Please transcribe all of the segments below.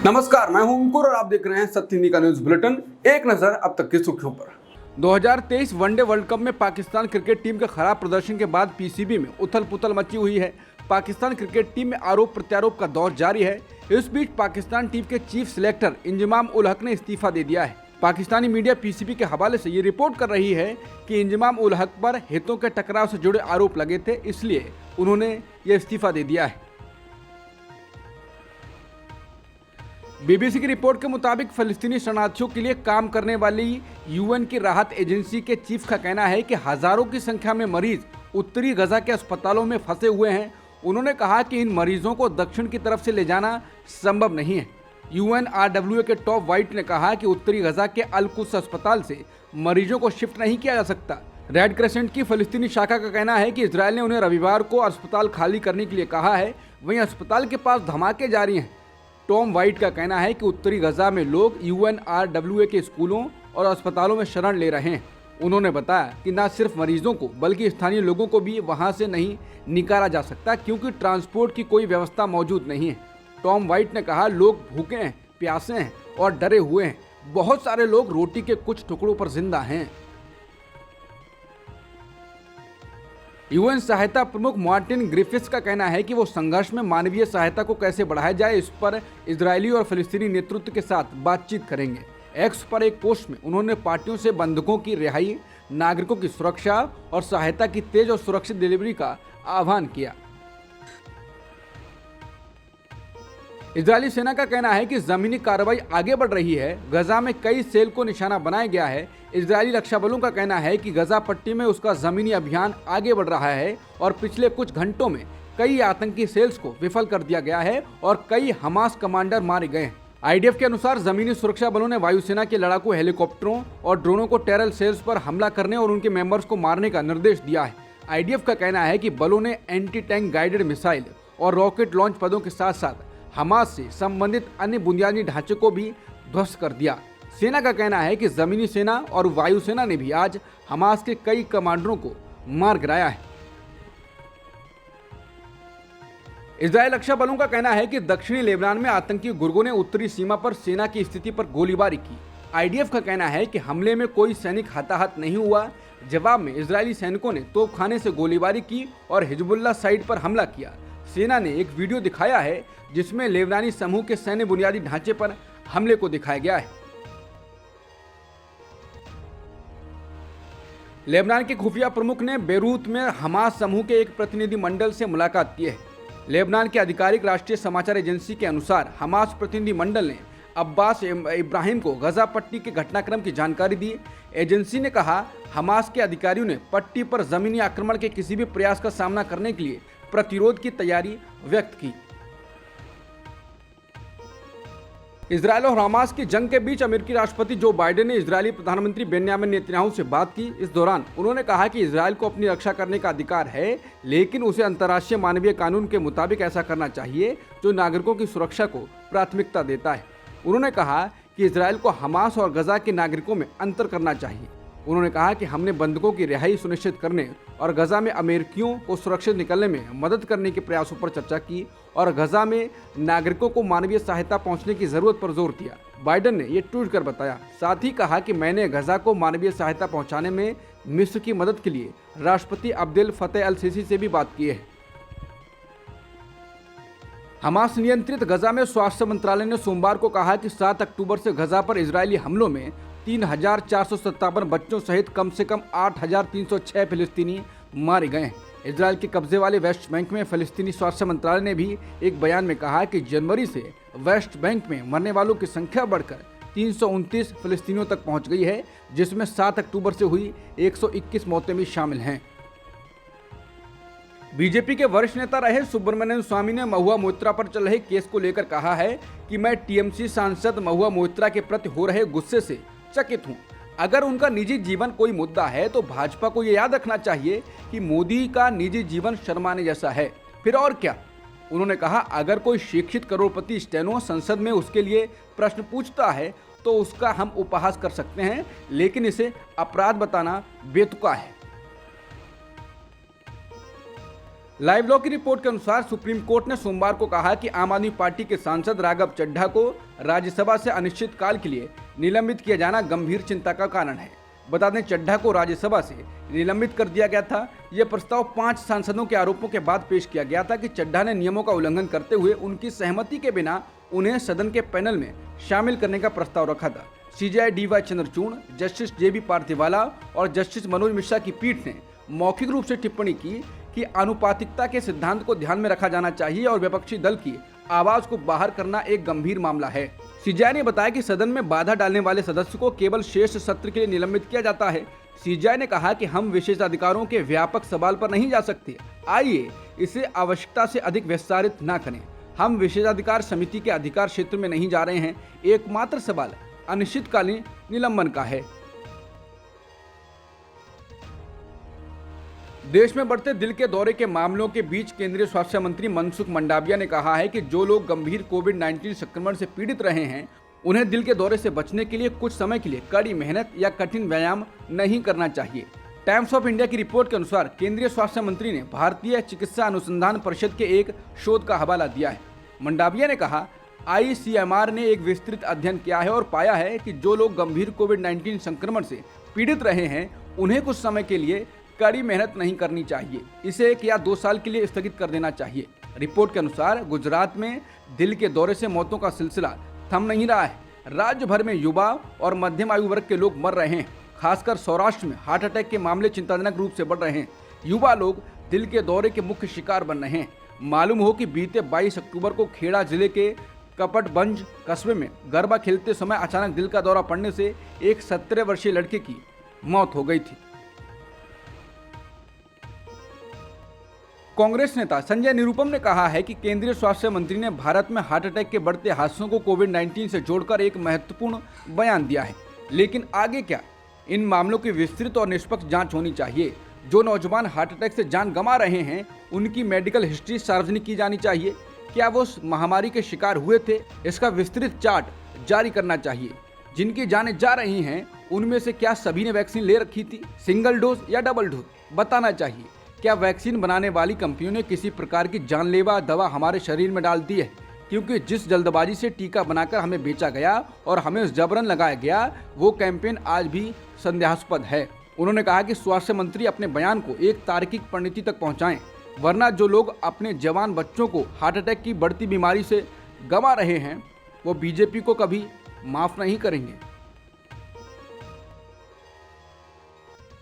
नमस्कार, मैं हूं अंकुर और आप देख रहे हैं सत्य हिंदी का न्यूज बुलेटिन। एक नजर अब तक की सुर्खियों पर। 2023 वनडे वर्ल्ड कप में पाकिस्तान क्रिकेट टीम के खराब प्रदर्शन के बाद पीसीबी में उथल पुथल मची हुई है। पाकिस्तान क्रिकेट टीम में आरोप प्रत्यारोप का दौर जारी है। इस बीच पाकिस्तान टीम के चीफ सिलेक्टर इंजमाम उल हक ने इस्तीफा दे दिया है। पाकिस्तानी मीडिया पीसीबी के हवाले से ये रिपोर्ट कर रही है कि इंजमाम उल हक पर हितों के टकराव से जुड़े आरोप लगे थे, इसलिए उन्होंने ये इस्तीफा दे दिया है। बीबीसी की रिपोर्ट के मुताबिक फलस्तीनी शरणार्थियों के लिए काम करने वाली यूएन की राहत एजेंसी के चीफ का कहना है कि हजारों की संख्या में मरीज उत्तरी गजा के अस्पतालों में फंसे हुए हैं। उन्होंने कहा कि इन मरीजों को दक्षिण की तरफ से ले जाना संभव नहीं है। यूएनआरडब्ल्यूए के टॉप वाइट ने कहा कि उत्तरी गजा के अल कुद्स अस्पताल से मरीजों को शिफ्ट नहीं किया जा सकता। रेड क्रेसेंट की फलस्तीनी शाखा का कहना है कि इजरायल ने उन्हें रविवार को अस्पताल खाली करने के लिए कहा है। वहीं अस्पताल के पास धमाके जारी हैं। टॉम वाइट का कहना है कि उत्तरी गजा में लोग यूएनआरडब्ल्यूए के स्कूलों और अस्पतालों में शरण ले रहे हैं। उन्होंने बताया कि न सिर्फ मरीजों को बल्कि स्थानीय लोगों को भी वहां से नहीं निकाला जा सकता क्योंकि ट्रांसपोर्ट की कोई व्यवस्था मौजूद नहीं है। टॉम वाइट ने कहा, लोग भूखे हैं, प्यासे हैं और डरे हुए हैं। बहुत सारे लोग रोटी के कुछ टुकड़ों पर जिंदा हैं। यूएन सहायता प्रमुख मार्टिन ग्रिफिथ्स का कहना है कि वो संघर्ष में मानवीय सहायता को कैसे बढ़ाया जाए इस पर इजरायली और फिलिस्तीनी नेतृत्व के साथ बातचीत करेंगे। एक्स पर एक पोस्ट में उन्होंने पार्टियों से बंधकों की रिहाई, नागरिकों की सुरक्षा और सहायता की तेज और सुरक्षित डिलीवरी का आह्वान किया। इजरायली सेना का कहना है कि जमीनी कार्रवाई आगे बढ़ रही है। गजा में कई सेल को निशाना बनाया गया है। इजरायली रक्षा बलों का कहना है कि गजा पट्टी में उसका जमीनी अभियान आगे बढ़ रहा है और पिछले कुछ घंटों में कई आतंकी सेल्स को विफल कर दिया गया है और कई हमास कमांडर मारे गए हैं। आईडीएफ के अनुसार जमीनी सुरक्षा बलों ने वायुसेना के लड़ाकू हेलीकॉप्टरों और ड्रोनों को टेरर सेल्स पर हमला करने और उनके मेंबर्स को मारने का निर्देश दिया है। आईडीएफ का कहना है कि बलों ने एंटी टैंक गाइडेड मिसाइल और रॉकेट लॉन्च पदों के साथ साथ हमास से संबंधित अन्य बुनियादी ढांचे को भी ध्वस्त कर दिया। सेना का कहना है कि जमीनी सेना और वायुसेना ने भी आज हमास के कई कमांडरों को मार गिराया है। इजरायल रक्षा बलों का कहना है कि दक्षिणी लेबनान में आतंकी गुर्गों ने उत्तरी सीमा पर सेना की स्थिति पर गोलीबारी की। आईडीएफ का कहना है कि हमले में कोई सैनिक हताहत नहीं हुआ। जवाब में इजरायली सैनिकों ने तोपखाने से गोलीबारी की और हिजबुल्लाह साइट पर हमला किया। सेना ने एक वीडियो दिखाया है जिसमें लेबनानी समूह के सैन्य बुनियादी ढांचे पर हमले को दिखाया गया है। लेबनान के खुफिया प्रमुख ने बेरूत में हमास समूह के एक प्रतिनिधि मंडल से मुलाकात की है। लेबनान के आधिकारिक राष्ट्रीय समाचार एजेंसी के अनुसार हमास प्रतिनिधि मंडल ने अब्बास इब्राहिम को गजा पट्टी के घटनाक्रम की जानकारी दी। एजेंसी ने कहा, हमास के अधिकारियों ने पट्टी पर जमीनी आक्रमण के किसी भी प्रयास का सामना करने के लिए प्रतिरोध की तैयारी व्यक्त की। इजरायल और हमास की जंग के बीच अमेरिकी राष्ट्रपति जो बाइडेन ने इजरायली प्रधानमंत्री बेन्यामिन नेतन्याहू से बात की। इस दौरान उन्होंने कहा कि इजरायल को अपनी रक्षा करने का अधिकार है, लेकिन उसे अंतर्राष्ट्रीय मानवीय कानून के मुताबिक ऐसा करना चाहिए जो नागरिकों की सुरक्षा को प्राथमिकता देता है। उन्होंने कहा कि इजरायल को हमास और गजा के नागरिकों में अंतर करना चाहिए। उन्होंने कहा कि हमने बंधकों की रिहाई सुनिश्चित करने और गजा में अमेरिकियों को सुरक्षित निकलने में मदद करने के प्रयासों पर चर्चा की और गजा में नागरिकों को मानवीय सहायता पहुंचने की जरूरत पर जोर दिया। बाइडेन ने यह ट्वीट कर बताया। साथ ही कहा कि मैंने गजा को मानवीय सहायता पहुंचाने में मिस्र की मदद के लिए राष्ट्रपति अब्देल फतेह अल सीसी से भी बात की है। हमास नियंत्रित गजा में स्वास्थ्य मंत्रालय ने सोमवार को कहा कि 7 अक्टूबर से गजा पर इजरायली हमलों में 3,457 बच्चों सहित कम से कम 8,306 फिलिस्तीनी मारे गए हैं। इजरायल के कब्जे वाले वेस्ट बैंक में फिलिस्तीनी स्वास्थ्य मंत्रालय ने भी एक बयान में कहा कि जनवरी से वेस्ट बैंक में मरने वालों की संख्या बढ़कर 329 फिलिस्तीनियों तक पहुंच गई है, जिसमें 7 अक्टूबर से हुई 121 मौतें भी शामिल हैं। बीजेपी के वरिष्ठ नेता रहे सुब्रमण्यम स्वामी ने महुआ मोइत्रा पर चल रहे केस को लेकर कहा है कि मैं टीएमसी सांसद महुआ मोइत्रा के प्रति हो रहे गुस्से से चकित हूं। अगर उनका निजी जीवन कोई मुद्दा है तो भाजपा को यह याद रखना चाहिए कि मोदी का निजी जीवन शर्माने जैसा है, फिर और क्या। उन्होंने कहा, अगर कोई शिक्षित करोड़पति स्टेनो संसद में उसके लिए प्रश्न पूछता है तो उसका हम उपहास कर सकते हैं, लेकिन इसे अपराध बताना बेतुका है। लाइव लॉ की रिपोर्ट के अनुसार सुप्रीम कोर्ट ने सोमवार को कहा कि आम आदमी पार्टी के सांसद राघव चड्ढा को राज्यसभा से अनिश्चित काल के लिए निलंबित किया जाना गंभीर चिंता का कारण है। बता दें, चड्ढा को राज्यसभा से निलंबित कर दिया गया था। यह प्रस्ताव 5 सांसदों के आरोपों के बाद पेश किया गया था कि चड्ढा ने नियमों का उल्लंघन करते हुए उनकी सहमति के बिना उन्हें सदन के पैनल में शामिल करने का प्रस्ताव रखा था। सीजेआई डीवाई चंद्रचूड़, जस्टिस जेबी पार्थिवाला और जस्टिस मनोज मिश्रा की पीठ ने मौखिक रूप से टिप्पणी की कि आनुपातिकता के सिद्धांत को ध्यान में रखा जाना चाहिए और विपक्षी दल की आवाज को बाहर करना एक गंभीर मामला है। सीजेआई ने बताया कि सदन में बाधा डालने वाले सदस्य को केवल शेष सत्र के लिए निलंबित किया जाता है। सीजेआई ने कहा कि हम विशेषाधिकारों के व्यापक सवाल पर नहीं जा सकते। आइए इसे आवश्यकता से अधिक विस्तारित न करें। हम विशेषाधिकार समिति के अधिकार क्षेत्र में नहीं जा रहे हैं। एकमात्र सवाल अनिश्चितकालीन निलंबन का है। देश में बढ़ते दिल के दौरे के मामलों के बीच केंद्रीय स्वास्थ्य मंत्री मनसुख मंडाविया ने कहा है कि जो लोग गंभीर कोविड-19 संक्रमण से पीड़ित रहे हैं, उन्हें दिल के दौरे से बचने के लिए कुछ समय के लिए कड़ी मेहनत या कठिन व्यायाम नहीं करना चाहिए। टाइम्स ऑफ इंडिया की रिपोर्ट के अनुसार केंद्रीय स्वास्थ्य मंत्री ने भारतीय चिकित्सा अनुसंधान परिषद के एक शोध का हवाला दिया है। मंडाविया ने कहा, ICMR ने एक विस्तृत अध्ययन किया है और पाया है कि जो लोग गंभीर कोविड-19 संक्रमण से पीड़ित रहे हैं, उन्हें कुछ समय के लिए कड़ी मेहनत नहीं करनी चाहिए। इसे 1 या 2 साल के लिए स्थगित कर देना चाहिए। रिपोर्ट के अनुसार गुजरात में दिल के दौरे से मौतों का सिलसिला थम नहीं रहा है। राज्य भर में युवा और मध्यम आयु वर्ग के लोग मर रहे हैं। खासकर सौराष्ट्र में हार्ट अटैक के मामले चिंताजनक रूप से बढ़ रहे हैं। युवा लोग दिल के दौरे के मुख्य शिकार बन रहे हैं। मालूम हो कि बीते 22 अक्टूबर को खेड़ा जिले के कपटबंज कस्बे में गरबा खेलते समय अचानक दिल का दौरा पड़ने से एक 17 वर्षीय लड़के की मौत हो गई थी। कांग्रेस नेता संजय निरुपम ने कहा है कि केंद्रीय स्वास्थ्य मंत्री ने भारत में हार्ट अटैक के बढ़ते हादसों को कोविड-19 से जोड़कर एक महत्वपूर्ण बयान दिया है। लेकिन आगे क्या? इन मामलों की विस्तृत और निष्पक्ष जांच होनी चाहिए। जो नौजवान हार्ट अटैक से जान गंवा रहे हैं, उनकी मेडिकल हिस्ट्री सार्वजनिक की जानी चाहिए। क्या वो उस महामारी के शिकार हुए थे, इसका विस्तृत चार्ट जारी करना चाहिए। जिनकी जानें जा रही हैं, उनमें से क्या सभी ने वैक्सीन ले रखी थी, सिंगल डोज या डबल डोज, बताना चाहिए। क्या वैक्सीन बनाने वाली कंपनियों ने किसी प्रकार की जानलेवा दवा हमारे शरीर में डाल दी है? क्योंकि जिस जल्दबाजी से टीका बनाकर हमें बेचा गया और हमें जबरन लगाया गया, वो कैंपेन आज भी संदेहास्पद है। उन्होंने कहा कि स्वास्थ्य मंत्री अपने बयान को एक तार्किक परिणति तक पहुंचाएं, वरना जो लोग अपने जवान बच्चों को हार्ट अटैक की बढ़ती बीमारी से गंवा रहे हैं, वो बीजेपी को कभी माफ नहीं करेंगे।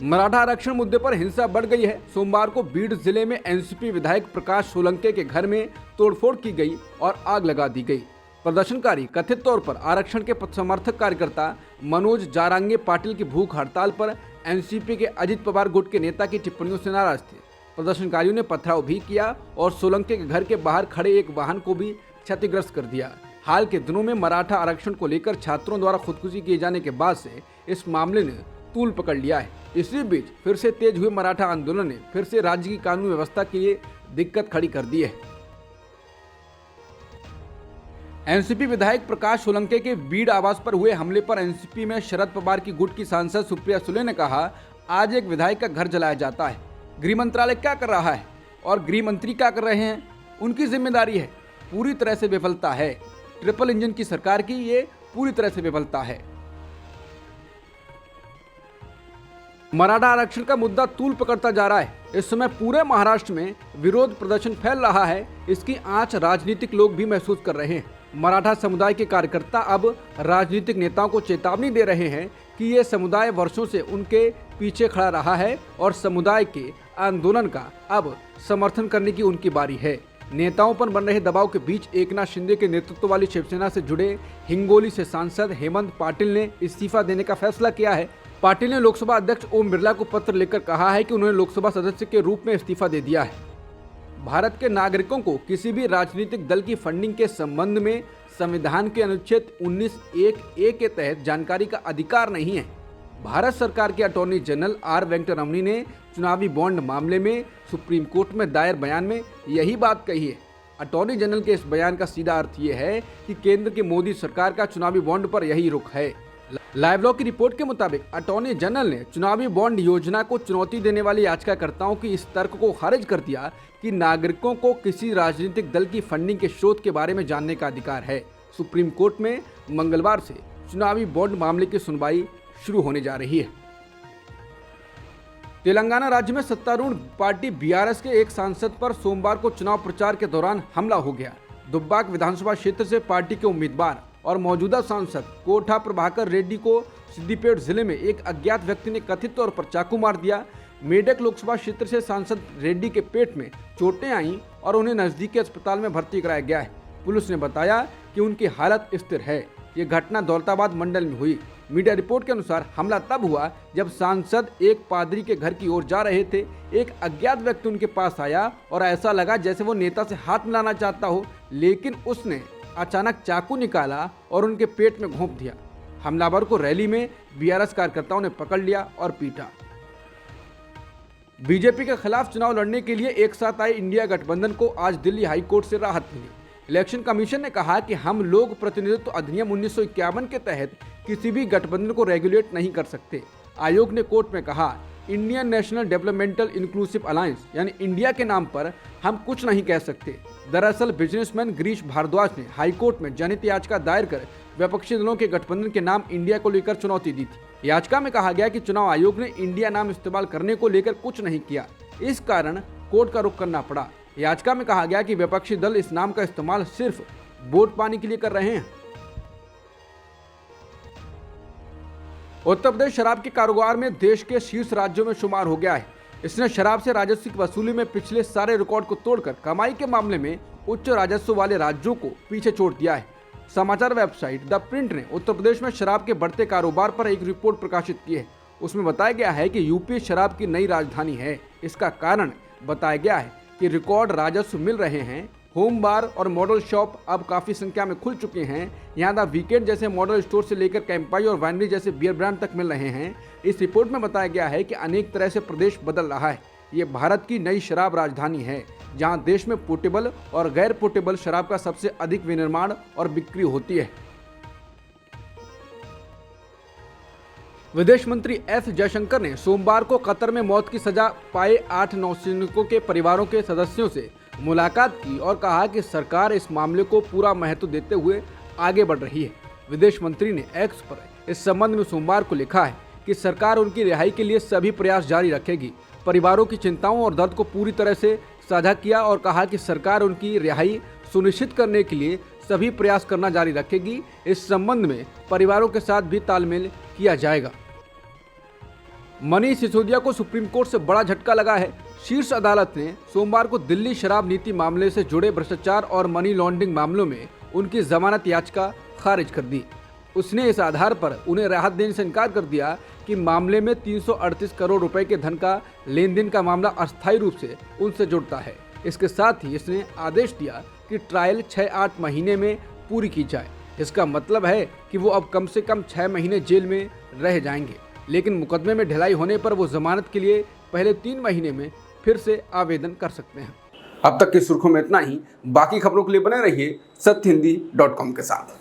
मराठा आरक्षण मुद्दे पर हिंसा बढ़ गई है। सोमवार को बीड जिले में एनसीपी विधायक प्रकाश सोलंके के घर में तोड़फोड़ की गई और आग लगा दी गई। प्रदर्शनकारी कथित तौर पर आरक्षण के समर्थक कार्यकर्ता मनोज जारांगे पाटिल की भूख हड़ताल पर एनसीपी के अजित पवार गुट के नेता की टिप्पणियों से नाराज थे। प्रदर्शनकारियों ने पथराव भी किया और सोलंके के घर के बाहर खड़े एक वाहन को भी क्षतिग्रस्त कर दिया। हाल के दिनों में मराठा आरक्षण को लेकर छात्रों द्वारा खुदकुशी किए जाने के बाद से इस मामले ने तूल पकड़ लिया है। इसी बीच फिर से तेज हुए मराठा आंदोलन ने फिर से राज्य की कानून व्यवस्था के लिए दिक्कत खड़ी कर दी है। एनसीपी विधायक प्रकाश सोलंके के बीड आवास पर हुए हमले पर एनसीपी में शरद पवार की गुट की सांसद सुप्रिया सुले ने कहा, आज एक विधायक का घर जलाया जाता है। गृह मंत्रालय क्या कर रहा है और गृह मंत्री क्या कर रहे हैं, उनकी जिम्मेदारी है। पूरी तरह से विफलता है। ट्रिपल इंजन की सरकार की ये पूरी तरह से विफलता है। मराठा आरक्षण का मुद्दा तूल पकड़ता जा रहा है। इस समय पूरे महाराष्ट्र में विरोध प्रदर्शन फैल रहा है। इसकी आंच राजनीतिक लोग भी महसूस कर रहे हैं। मराठा समुदाय के कार्यकर्ता अब राजनीतिक नेताओं को चेतावनी दे रहे हैं कि ये समुदाय वर्षों से उनके पीछे खड़ा रहा है और समुदाय के आंदोलन का अब समर्थन करने की उनकी बारी है। नेताओं पर बन रहे दबाव के बीच एकनाथ शिंदे के नेतृत्व वाली शिवसेना से जुड़े हिंगोली से सांसद हेमंत पाटिल ने इस्तीफा देने का फैसला किया है। पाटिल ने लोकसभा अध्यक्ष ओम बिरला को पत्र लिखकर कहा है कि उन्होंने लोकसभा सदस्य के रूप में इस्तीफा दे दिया है। भारत के नागरिकों को किसी भी राजनीतिक दल की फंडिंग के संबंध में संविधान के अनुच्छेद 19(1)(a) के तहत जानकारी का अधिकार नहीं है। भारत सरकार के अटॉर्नी जनरल आर वेंकटरमणी ने चुनावी बॉन्ड मामले में सुप्रीम कोर्ट में दायर बयान में यही बात कही है। अटॉर्नी जनरल के इस बयान का सीधा अर्थ ये है कि केंद्र की मोदी सरकार का चुनावी बॉन्ड पर यही रुख है। लाइव लॉ की रिपोर्ट के मुताबिक अटॉर्नी जनरल ने चुनावी बॉन्ड योजना को चुनौती देने वाले याचिकाकर्ताओं की इस तर्क को खारिज कर दिया कि नागरिकों को किसी राजनीतिक दल की फंडिंग के स्रोत के बारे में जानने का अधिकार है। सुप्रीम कोर्ट में मंगलवार से चुनावी बॉन्ड मामले की सुनवाई शुरू होने जा रही है। तेलंगाना राज्य में सत्तारूढ़ पार्टी बीआरएस के एक सांसद पर सोमवार को चुनाव प्रचार के दौरान हमला हो गया। दुब्बाक विधानसभा क्षेत्र से पार्टी के उम्मीदवार और मौजूदा सांसद कोठा प्रभाकर रेड्डी को सिद्दीपेट जिले में एक अज्ञात व्यक्ति ने कथित तौर पर चाकू मार दिया। मेडक लोकसभा क्षेत्र से सांसद रेड्डी के पेट में चोटें आईं और उन्हें नजदीक के अस्पताल में भर्ती कराया गया है। पुलिस ने बताया कि उनकी हालत स्थिर है। ये घटना दौलताबाद मंडल में हुई। मीडिया रिपोर्ट के अनुसार हमला तब हुआ जब सांसद एक पादरी के घर की ओर जा रहे थे। एक अज्ञात व्यक्ति उनके पास आया और ऐसा लगा जैसे वो नेता से हाथ मिलाना चाहता हो, लेकिन उसने अचानक चाकू निकाला और उनके पेट में घोंप दिया। हमलावर को रैली में बीआरएस कार्यकर्ताओं ने पकड़ लिया और पीटा। बीजेपी के खिलाफ चुनाव लड़ने के लिए एक साथ आए इंडिया गठबंधन को आज दिल्ली हाई कोर्ट से राहत मिली। इलेक्शन कमीशन ने कहा कि हम लोक प्रतिनिधित्व अधिनियम 1951 के तहत किसी भी गठबंधन को रेगुलेट नहीं कर सकते। आयोग ने कोर्ट में कहा, Indian national developmental inclusive alliance यानी इंडिया के नाम पर हम कुछ नहीं कह सकते। दरअसल बिजनेसमैन गिरीश भारद्वाज ने हाईकोर्ट में जनहित याचिका दायर कर विपक्षी दलों के गठबंधन के नाम इंडिया को लेकर चुनौती दी थी। याचिका में कहा गया कि चुनाव आयोग ने इंडिया नाम इस्तेमाल करने को लेकर कुछ नहीं किया, इस कारण कोर्ट का रुख करना पड़ा। याचिका में कहा गया कि विपक्षी दल इस नाम का इस्तेमाल सिर्फ वोट पाने के लिए कर रहे हैं। उत्तर प्रदेश शराब के कारोबार में देश के शीर्ष राज्यों में शुमार हो गया है। इसने शराब से राजस्व की वसूली में पिछले सारे रिकॉर्ड को तोड़कर कमाई के मामले में उच्च राजस्व वाले राज्यों को पीछे छोड़ दिया है। समाचार वेबसाइट द प्रिंट ने उत्तर प्रदेश में शराब के बढ़ते कारोबार पर एक रिपोर्ट प्रकाशित की है। उसमें बताया गया है कि यूपी शराब की नई राजधानी है। इसका कारण बताया गया है कि रिकॉर्ड राजस्व मिल रहे हैं। होम बार और मॉडल शॉप अब काफ़ी संख्या में खुल चुके हैं। यहाँ द वीकेंड जैसे मॉडल स्टोर से लेकर कैंपाई और वाइनरी जैसे बियर ब्रांड तक मिल रहे हैं। इस रिपोर्ट में बताया गया है कि अनेक तरह से प्रदेश बदल रहा है। ये भारत की नई शराब राजधानी है, जहाँ देश में पोर्टेबल और गैर पोर्टेबल शराब का सबसे अधिक विनिर्माण और बिक्री होती है। विदेश मंत्री एस जयशंकर ने सोमवार को कतर में मौत की सजा पाए 8 नौसैनिकों के परिवारों के सदस्यों से मुलाकात की और कहा कि सरकार इस मामले को पूरा महत्व देते हुए आगे बढ़ रही है। विदेश मंत्री ने एक्स पर इस संबंध में सोमवार को लिखा है कि सरकार उनकी रिहाई के लिए सभी प्रयास जारी रखेगी। परिवारों की चिंताओं और दर्द को पूरी तरह से साझा किया और कहा कि सरकार उनकी रिहाई सुनिश्चित करने के लिए सभी प्रयास करना जारी रखेगी। इस संबंध में परिवारों के साथ भी तालमेल किया जाएगा। मनीष सिसोदिया को सुप्रीम कोर्ट से बड़ा झटका लगा है। शीर्ष अदालत ने सोमवार को दिल्ली शराब नीति मामले से जुड़े भ्रष्टाचार और मनी लॉन्ड्रिंग मामलों में उनकी जमानत याचिका खारिज कर दी। उसने इस आधार पर उन्हें राहत देने से इनकार कर दिया कि मामले में 338 करोड़ रुपए के धन का लेन देन का मामला अस्थायी रूप से उनसे जुड़ता है। इसके साथ ही इसने आदेश दिया कि ट्रायल 6-8 महीने में पूरी की जाए। इसका मतलब है कि वो अब कम से कम 6 महीने जेल में रह जाएंगे, लेकिन मुकदमे में ढिलाई होने पर वो जमानत के लिए पहले 3 महीने में फिर से आवेदन कर सकते हैं। अब तक की सुर्खियों में इतना ही। बाकी खबरों के लिए बने रहिए सत्यहिंदी.com के साथ।